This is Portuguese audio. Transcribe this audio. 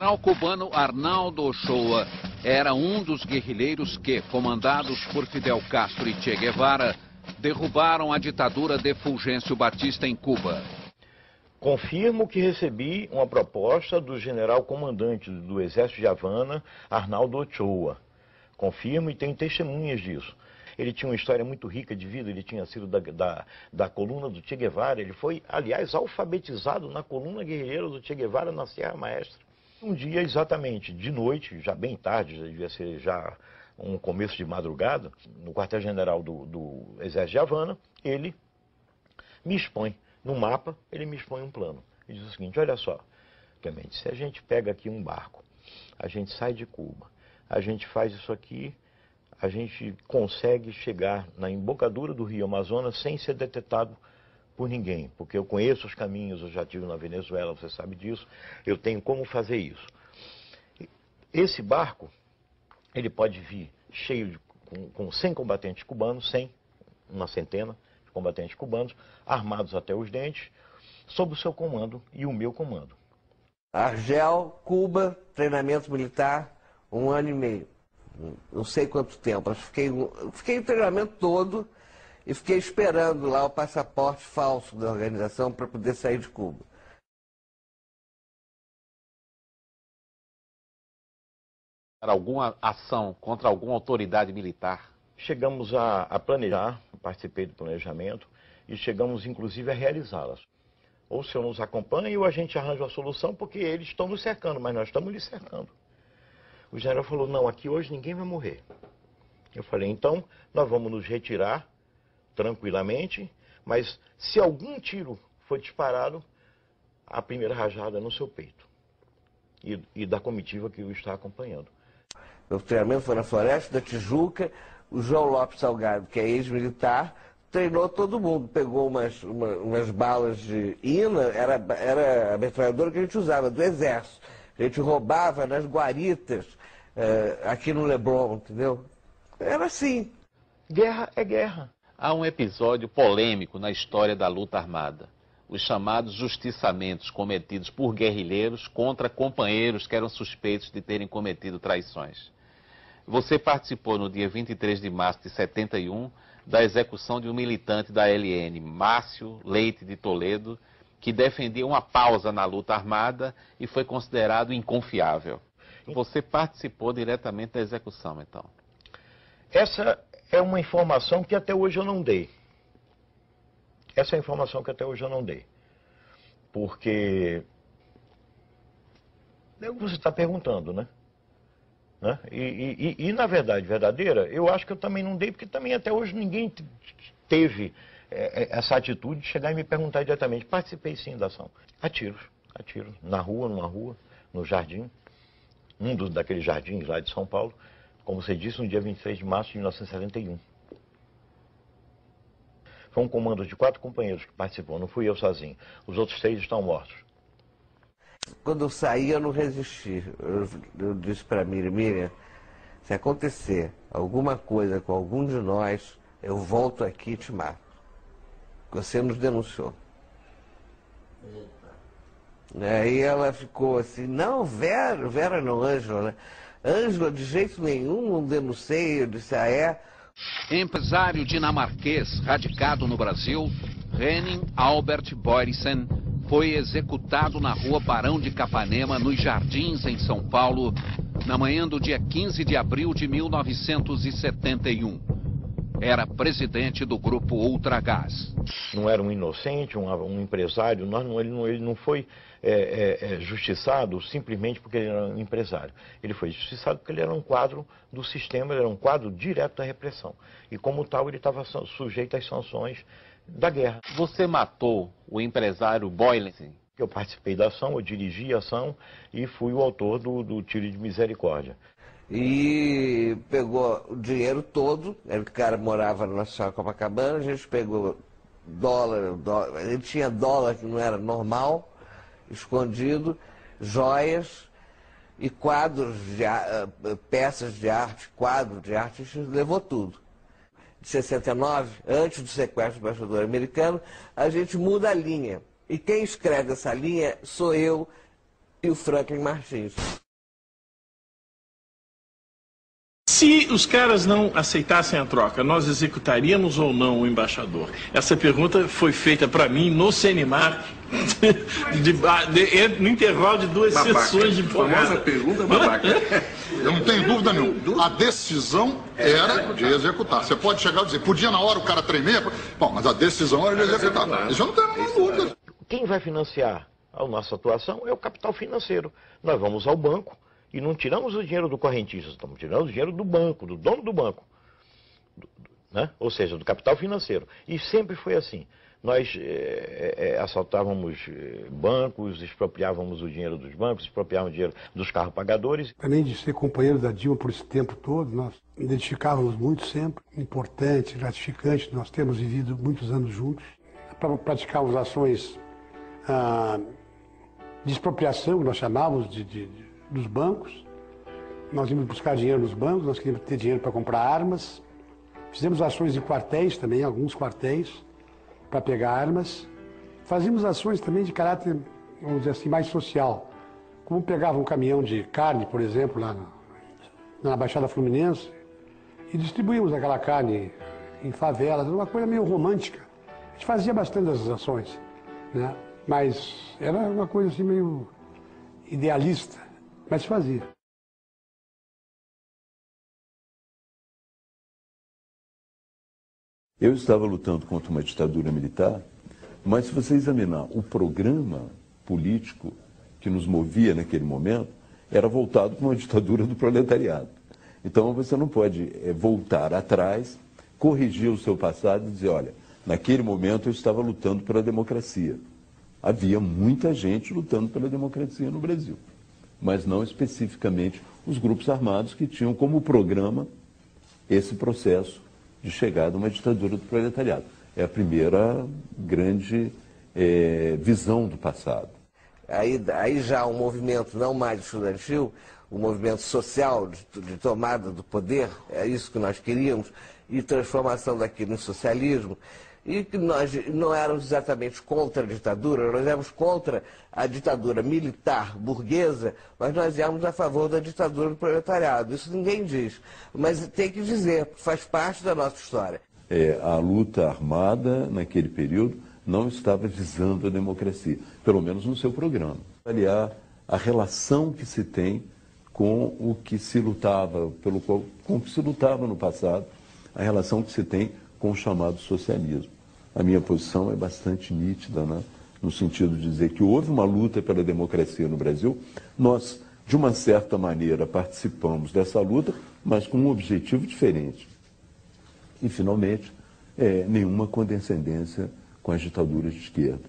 O cubano Arnaldo Ochoa era um dos guerrilheiros que, comandados por Fidel Castro e Che Guevara, derrubaram a ditadura de Fulgêncio Batista em Cuba. Confirmo que recebi uma proposta do general comandante do Exército de Havana, Arnaldo Ochoa. Confirmo e tenho testemunhas disso. Ele tinha uma história muito rica de vida, ele tinha sido da coluna do Che Guevara. Ele foi, aliás, alfabetizado na coluna guerrilheira do Che Guevara na Serra Maestra. Um dia, exatamente, de noite, já bem tarde, já devia ser já um começo de madrugada, no quartel-general do Exército de Havana, ele me expõe, no mapa, ele me expõe um plano. Ele diz o seguinte: olha só, Clemente, se a gente pega aqui um barco, a gente sai de Cuba, a gente faz isso aqui, a gente consegue chegar na embocadura do Rio Amazonas sem ser detectado por ninguém, porque eu conheço os caminhos, eu já estive na Venezuela, você sabe disso, eu tenho como fazer isso. Esse barco, ele pode vir cheio com 100 combatentes cubanos, 100, uma centena de combatentes cubanos, armados até os dentes, sob o seu comando e o meu comando. Argel, Cuba, treinamento militar, 1 ano e meio. Não sei quanto tempo, fiquei o treinamento todo e fiquei esperando lá o passaporte falso da organização para poder sair de Cuba. Alguma ação contra alguma autoridade militar? Chegamos a planejar, participei do planejamento e chegamos inclusive a realizá-las. Ou o senhor nos acompanha ou a gente arranja uma solução, porque eles estão nos cercando, mas nós estamos lhes cercando. O general falou: não, aqui hoje ninguém vai morrer. Eu falei: então nós vamos nos retirar tranquilamente, mas se algum tiro for disparado, a primeira rajada é no seu peito e da comitiva que o está acompanhando. Meu treinamento foi na Floresta da Tijuca. O João Lopes Salgado, que é ex-militar, treinou todo mundo. Pegou umas balas de INA, era a metralhadora que a gente usava, do Exército. A gente roubava nas guaritas, aqui no Leblon, entendeu? Era assim. Guerra é guerra. Há um episódio polêmico na história da luta armada. Os chamados justiçamentos cometidos por guerrilheiros contra companheiros que eram suspeitos de terem cometido traições. Você participou no dia 23 de março de 71 da execução de um militante da LN, Márcio Leite de Toledo, que defendia uma pausa na luta armada e foi considerado inconfiável. Você participou diretamente da execução, então? Essa é uma informação que até hoje eu não dei. Essa é a informação que até hoje eu não dei. Porque é o que você está perguntando, né? E na verdade verdadeira, eu acho que eu também não dei, porque também até hoje ninguém teve essa atitude de chegar e me perguntar diretamente. Participei sim da ação. A tiros, na rua, numa rua, no jardim, daqueles jardins lá de São Paulo, como você disse, no dia 23 de março de 1971. Foi um comando de 4 companheiros que participou, não fui eu sozinho. Os outros 3 estão mortos. Quando eu saí, eu não resisti. Eu disse para Miriam: se acontecer alguma coisa com algum de nós, eu volto aqui e te mato. Você nos denunciou. Aí ela ficou assim: não, Vera não, Ângela, né? Ângela, de jeito nenhum, não denunciei. Eu disse: ah, é? Empresário dinamarquês radicado no Brasil, Henning Albert Boysen, foi executado na rua Barão de Capanema, nos Jardins, em São Paulo, na manhã do dia 15 de abril de 1971. Era presidente do grupo Ultragás. Não era um inocente, um empresário, ele não foi justiçado simplesmente porque ele era um empresário. Ele foi justiçado porque ele era um quadro do sistema, ele era um quadro direto da repressão. E como tal, ele estava sujeito às sanções da guerra. Você matou o empresário Boysen? Eu participei da ação, eu dirigi a ação e fui o autor do tiro de misericórdia. E pegou o dinheiro todo, o cara morava na Nacional Copacabana, a gente pegou dólar, ele tinha dólar que não era normal, escondido, joias e quadros, peças de arte, quadro de arte, a gente levou tudo. De 69, antes do sequestro do embaixador americano, a gente muda a linha. E quem escreve essa linha sou eu, e o Franklin Martins. Se os caras não aceitassem a troca, nós executaríamos ou não o embaixador? Essa pergunta foi feita para mim no Senimar, no intervalo de duas sessões de porrada. Famosa pergunta babaca. Eu não tenho dúvida nenhuma. A decisão era de executar. Você pode chegar e dizer, podia na hora o cara tremer? Bom, mas a decisão era de executar. Isso eu não tenho nenhuma dúvida. Quem vai financiar a nossa atuação é o capital financeiro. Nós vamos ao banco e não tiramos o dinheiro do correntista, estamos tirando o dinheiro do banco, do dono do banco, né? Ou seja, do capital financeiro. E sempre foi assim. Nós assaltávamos bancos, expropriávamos o dinheiro dos bancos, expropriávamos o dinheiro dos carros pagadores. Além de ser companheiro da Dilma por esse tempo todo, nós identificávamos muito sempre, importante, gratificante, nós temos vivido muitos anos juntos, para praticarmos ações de expropriação, que nós chamávamos dos bancos. Nós íamos buscar dinheiro nos bancos, nós queríamos ter dinheiro para comprar armas. Fizemos ações em quartéis também, alguns quartéis, para pegar armas. Fazíamos ações também de caráter, vamos dizer assim, mais social. Como pegava um caminhão de carne, por exemplo, lá na Baixada Fluminense, e distribuímos aquela carne em favelas, uma coisa meio romântica. A gente fazia bastante essas ações, né? Mas era uma coisa assim meio idealista, mas fazia. Eu estava lutando contra uma ditadura militar, mas se você examinar o programa político que nos movia naquele momento, era voltado para uma ditadura do proletariado. Então você não pode voltar atrás, corrigir o seu passado e dizer, olha, naquele momento eu estava lutando pela democracia. Havia muita gente lutando pela democracia no Brasil, mas não especificamente os grupos armados que tinham como programa esse processo de chegada a uma ditadura do proletariado. É a primeira grande visão do passado. Aí já um movimento não mais estudantil, um movimento social de tomada do poder, é isso que nós queríamos, e transformação daquilo em socialismo, e que nós não éramos exatamente contra a ditadura, nós éramos contra a ditadura militar burguesa, mas nós éramos a favor da ditadura do proletariado. Isso ninguém diz, mas tem que dizer, faz parte da nossa história. A luta armada, naquele período, não estava visando a democracia, pelo menos no seu programa. Aliás, a relação que se tem com o que se lutava, com o que se lutava no passado, a relação que se tem com o chamado socialismo. A minha posição é bastante nítida, né? No sentido de dizer que houve uma luta pela democracia no Brasil. Nós, de uma certa maneira, participamos dessa luta, mas com um objetivo diferente. E, finalmente, nenhuma condescendência com as ditaduras de esquerda.